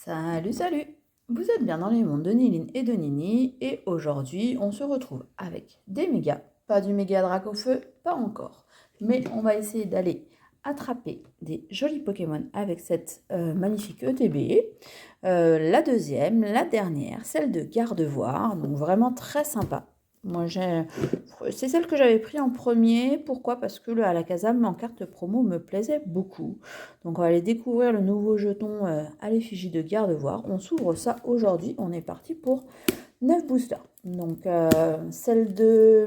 Salut, salut! Vous êtes bien dans les mondes de Niline et de Nini, et aujourd'hui on se retrouve avec des mégas. Pas du méga drac au feu, pas encore. Mais on va essayer d'aller attraper des jolis Pokémon avec cette magnifique ETB. La deuxième, la dernière, celle de Gardevoir, donc vraiment très sympa. Moi, c'est celle que j'avais pris en premier. Pourquoi? Parce que le Alakazam en carte promo me plaisait beaucoup. Donc, on va aller découvrir le nouveau jeton à l'effigie de Gardevoir. On s'ouvre ça aujourd'hui. On est parti pour 9 boosters. Donc, celle de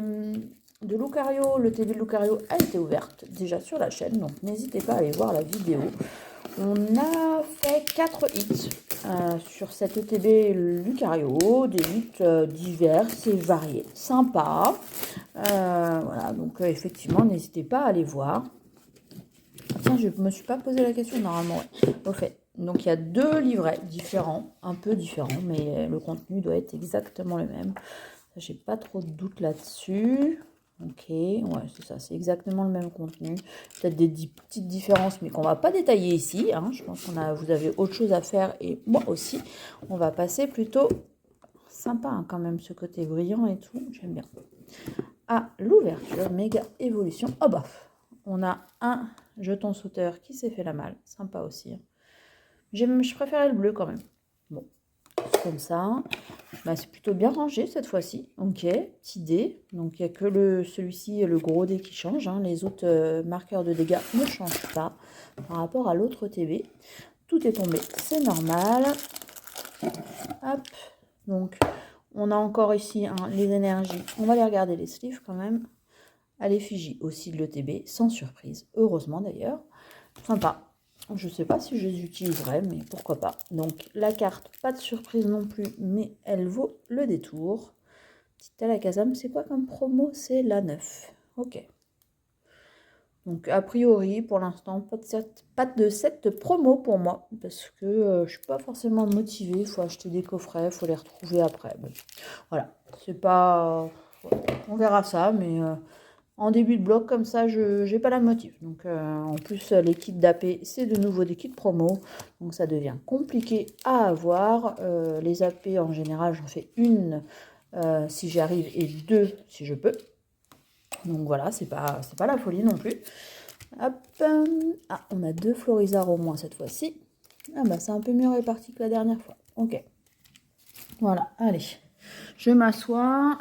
Lucario, le TB de Lucario a été ouverte déjà sur la chaîne. Donc, n'hésitez pas à aller voir la vidéo. On a fait 4 hits sur cette ETB Lucario, des hits diverses et variés, sympa. Voilà, donc effectivement, n'hésitez pas à aller voir. Tiens, je ne me suis pas posé la question normalement. Ouais. Au fait, donc il y a 2 livrets différents, un peu différents, mais le contenu doit être exactement le même. J'ai pas trop de doute là-dessus. Ok, ouais, c'est ça, c'est exactement le même contenu. Peut-être des petites différences, mais qu'on va pas détailler ici. Hein. Je pense vous avez autre chose à faire et moi aussi. On va passer plutôt sympa hein, quand même, ce côté brillant et tout. J'aime bien. À l'ouverture, méga évolution. Oh bah, on a un jeton sauteur qui s'est fait la malle. Sympa aussi. Hein. Je préférais le bleu quand même. Bon, comme ça. Bah, c'est plutôt bien rangé cette fois-ci. Ok, petit dé. Donc il n'y a que celui-ci, le gros dé qui change. Hein. Les autres marqueurs de dégâts ne changent pas par rapport à l'autre TB. Tout est tombé, c'est normal. Hop. Donc on a encore ici hein, les énergies. On va aller regarder les sleeves quand même. À l'effigie aussi de l'ETB, sans surprise. Heureusement d'ailleurs. Sympa. Je ne sais pas si je les utiliserai, mais pourquoi pas. Donc la carte, pas de surprise non plus, mais elle vaut le détour. Petite Alakazam, c'est quoi comme promo? C'est la 9. Ok. Donc a priori, pour l'instant, pas de set promo pour moi, parce que je suis pas forcément motivée. Il faut acheter des coffrets, il faut les retrouver après. Mais voilà, c'est pas... on verra ça, mais... en début de bloc, comme ça, je n'ai pas la motive. Donc, en plus, les kits d'AP, c'est de nouveau des kits promo. Donc, ça devient compliqué à avoir. Les AP, en général, j'en fais une si j'y arrive et 2 si je peux. Donc, voilà, c'est pas la folie non plus. Hop. Ah, on a 2 Florizards au moins cette fois-ci. Ah, bah, c'est un peu mieux réparti que la dernière fois. Ok. Voilà, allez. Je m'assois.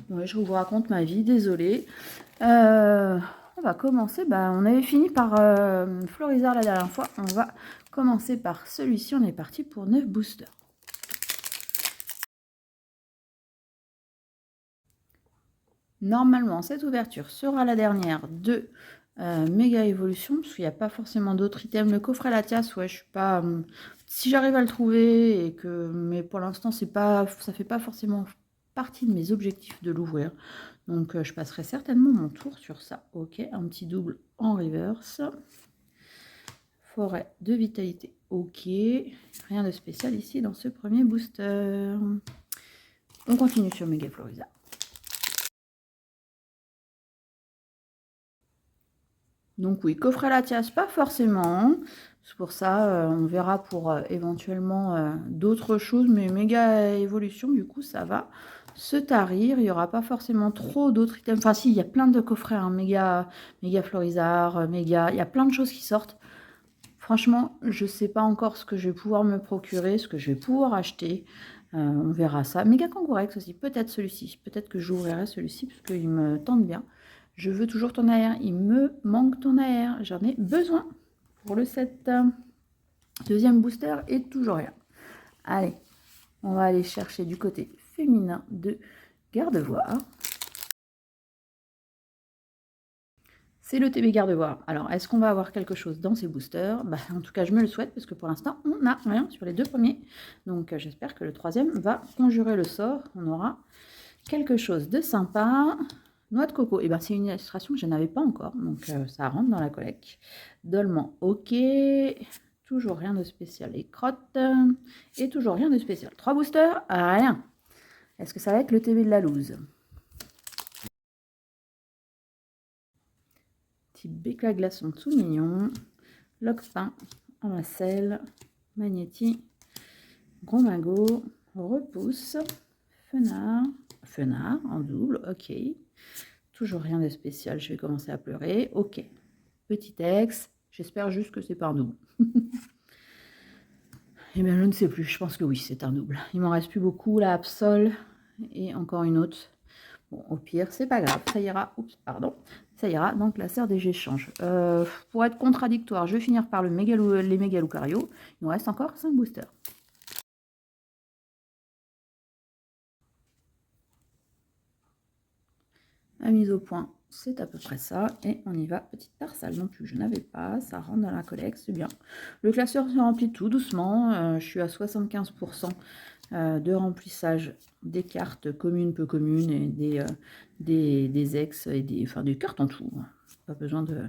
Ouais, je vous raconte ma vie, désolée. On va commencer, on avait fini par Florizard la dernière fois, on va commencer par celui-ci, on est parti pour 9 boosters. Normalement, cette ouverture sera la dernière de méga évolution, parce qu'il n'y a pas forcément d'autres items. Le coffret Latias, ouais, je suis pas... si j'arrive à le trouver, mais pour l'instant, ça fait pas forcément partie de mes objectifs de l'ouvrir. Donc, je passerai certainement mon tour sur ça. Ok, un petit double en reverse. Forêt de vitalité. Ok, rien de spécial ici dans ce premier booster. On continue sur Mega Florida. Donc oui, coffret Latias, pas forcément. C'est pour ça, on verra pour éventuellement d'autres choses. Mais méga évolution, du coup, ça va se tarir. Il n'y aura pas forcément trop d'autres items. Enfin si, il y a plein de coffrets. Hein, méga Florizard, méga... Il y a plein de choses qui sortent. Franchement, je ne sais pas encore ce que je vais pouvoir me procurer, ce que je vais pouvoir acheter. On verra ça. Méga Kangourex aussi, peut-être celui-ci. Peut-être que j'ouvrirai celui-ci parce qu'il me tente bien. Je veux toujours ton AR. Il me manque ton AR. J'en ai besoin pour le set. Deuxième booster et toujours rien. Allez, on va aller chercher du côté féminin de Gardevoir. C'est le TB Gardevoir. Alors, est-ce qu'on va avoir quelque chose dans ces boosters? En tout cas, je me le souhaite, parce que pour l'instant, on n'a rien sur les 2 premiers. Donc, j'espère que le 3e va conjurer le sort. On aura quelque chose de sympa. Noix de coco, et c'est une illustration que je n'avais pas encore, donc ça rentre dans la collecte. Dolman, ok. Toujours rien de spécial. Les crottes, et toujours rien de spécial. 3 boosters, rien. Est-ce que ça va être le TB de la loose? Petit béclat glaçon tout mignon. Locpin en nacelle. Magnéti, Gros Magot, Repousse, Fenard en double, ok. Toujours rien de spécial, je vais commencer à pleurer, ok. Petit ex, j'espère juste que c'est pas un double. Eh bien, je ne sais plus, je pense que oui, c'est un double. Il m'en reste plus beaucoup, la Absol et encore une autre. Bon, au pire, c'est pas grave, ça ira. Oups, pardon. Ça ira dans le classeur des échanges. Pour être contradictoire, je vais finir par les méga Lucario. Il nous reste encore 5 boosters. La mise au point, c'est à peu près ça. Et on y va. Petite tarsale non plus, je n'avais pas. Ça rentre dans la collecte, c'est bien. Le classeur se remplit tout doucement. Je suis à 75% de remplissage des cartes communes, peu communes, et des ex, et des cartes en tout. Pas besoin de...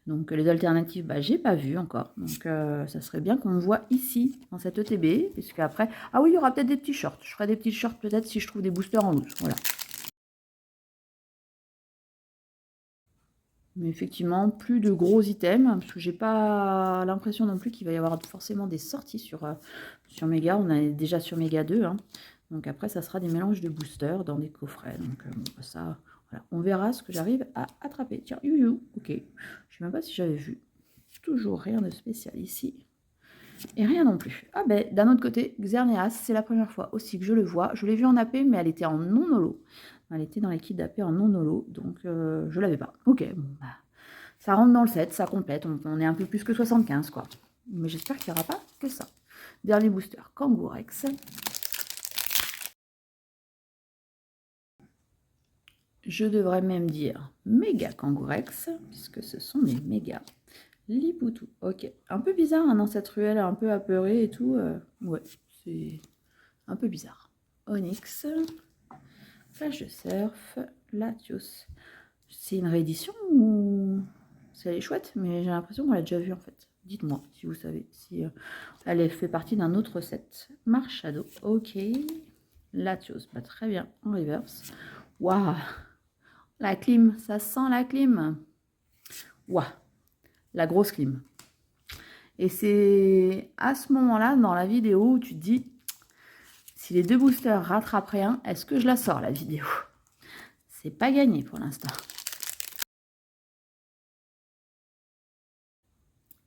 Donc les alternatives, bah, j'ai pas vu encore. Donc ça serait bien qu'on me voit ici, dans cette ETB, puisque après... Ah oui, il y aura peut-être des petits shorts. Je ferai des petits shorts peut-être si je trouve des boosters en loose. Voilà. Mais effectivement, plus de gros items, parce que j'ai pas l'impression non plus qu'il va y avoir forcément des sorties sur Mega. On est déjà sur Mega 2. Hein. Donc après, ça sera des mélanges de boosters dans des coffrets. Donc ça, voilà. On verra ce que j'arrive à attraper. Tiens, ok. Je sais même pas si j'avais vu. Toujours rien de spécial ici. Et rien non plus. Ah ben, d'un autre côté, Xerneas, c'est la première fois aussi que je le vois. Je l'ai vu en AP, mais elle était en non-holo. Elle était dans les kits d'AP en non-holo, donc je l'avais pas. Ok, bon, bah, ça rentre dans le set, ça complète. On est un peu plus que 75, quoi. Mais j'espère qu'il n'y aura pas que ça. Dernier booster, Kangourex. Je devrais même dire méga Kangourex, puisque ce sont des méga. Lipoutou, ok. Un peu bizarre hein, dans cette ruelle, un peu apeurée et tout. Ouais, c'est un peu bizarre. Onyx, Flash de Surf, Latios. C'est une réédition ou elle est chouette, mais j'ai l'impression qu'on l'a déjà vue en fait. Dites-moi si vous savez si elle fait partie d'un autre set. Marshado, ok. Latios, bah, très bien, en reverse. Waouh, la clim, ça sent la clim. Waouh, la grosse clim. Et c'est à ce moment-là, dans la vidéo, où tu te dis, si les deux boosters rattrapent rien, est-ce que je la sors, la vidéo? C'est pas gagné pour l'instant.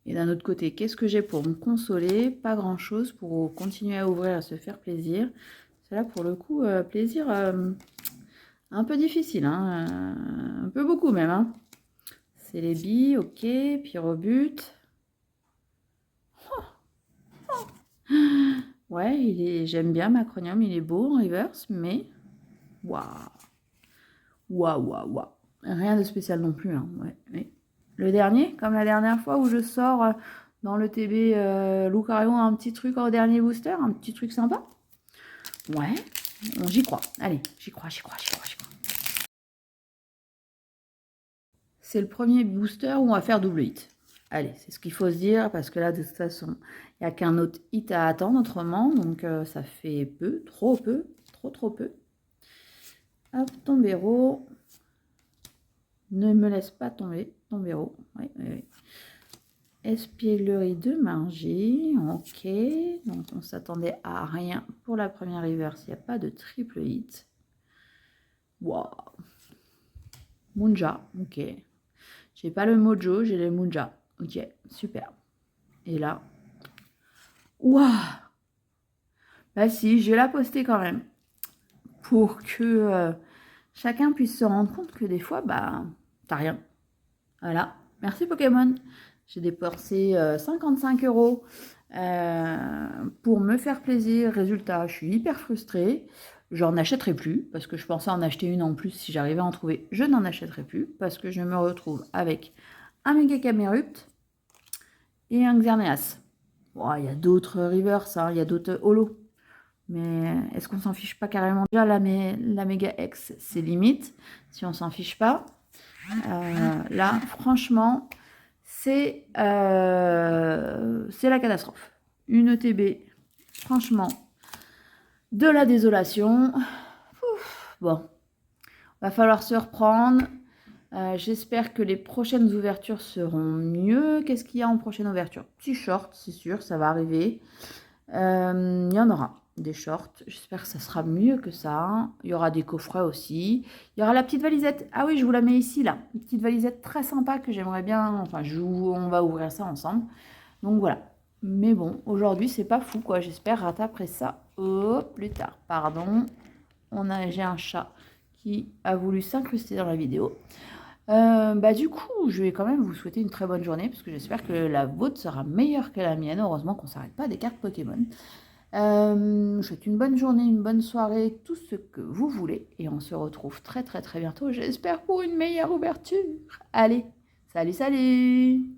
Et d'un autre côté, qu'est-ce que j'ai pour me consoler? Pas grand-chose pour continuer à ouvrir, à se faire plaisir. C'est là, pour le coup, plaisir un peu difficile, hein, un peu beaucoup même. Hein. C'est les billes, ok, Pyrobut. Ouais, j'aime bien Macronium, il est beau en reverse, mais waouh, waouh. Rien de spécial non plus. Hein. Ouais, mais le dernier, comme la dernière fois où je sors dans le TB Lucario un petit truc au dernier booster, un petit truc sympa. Ouais, j'y crois. Allez, j'y crois. C'est le premier booster où on va faire double hit. Allez, c'est ce qu'il faut se dire, parce que là, de toute façon, il n'y a qu'un autre hit à attendre autrement, donc ça fait peu, trop peu. Hop, Tombero. Ne me laisse pas tomber, Tombero. Oui. Espièglerie de Margie, ok. Donc on s'attendait à rien pour la première reverse, il n'y a pas de triple hit. Waouh. Munja, ok. J'ai pas le Mojo, j'ai le Munja. Ok, super. Et là, waouh. Bah si, je vais la poster quand même. Pour que chacun puisse se rendre compte que des fois, bah, t'as rien. Voilà. Merci Pokémon. J'ai dépensé 55 € pour me faire plaisir. Résultat, je suis hyper frustrée. J'en achèterai plus parce que je pensais en acheter une en plus si j'arrivais à en trouver. Je n'en achèterai plus parce que je me retrouve avec un Mega Camerupt et un Xerneas. Bon, il y a d'autres rivers, hein, il y a d'autres holos. Mais est-ce qu'on s'en fiche pas carrément? Déjà, la Mega X, c'est limite si on s'en fiche pas. Là, franchement, c'est la catastrophe. Une ETB, franchement, de la désolation. Ouf, bon, va falloir se reprendre. J'espère que les prochaines ouvertures seront mieux. Qu'est-ce qu'il y a en prochaine ouverture? Petit short, c'est sûr, ça va arriver. Il y en aura des shorts. J'espère que ça sera mieux que ça. Il y aura des coffrets aussi. Il y aura la petite valisette. Ah oui, je vous la mets ici, là. Une petite valisette très sympa que j'aimerais bien... Enfin, on va ouvrir ça ensemble. Donc voilà. Mais bon, aujourd'hui, c'est pas fou, quoi. J'espère rattraper ça plus tard. Pardon. J'ai un chat qui a voulu s'incruster dans la vidéo. Du coup, je vais quand même vous souhaiter une très bonne journée parce que j'espère que la vôtre sera meilleure que la mienne. Heureusement qu'on ne s'arrête pas des cartes Pokémon. Je vous souhaite une bonne journée, une bonne soirée, tout ce que vous voulez. Et on se retrouve très très très bientôt, j'espère, pour une meilleure ouverture. Allez, salut salut!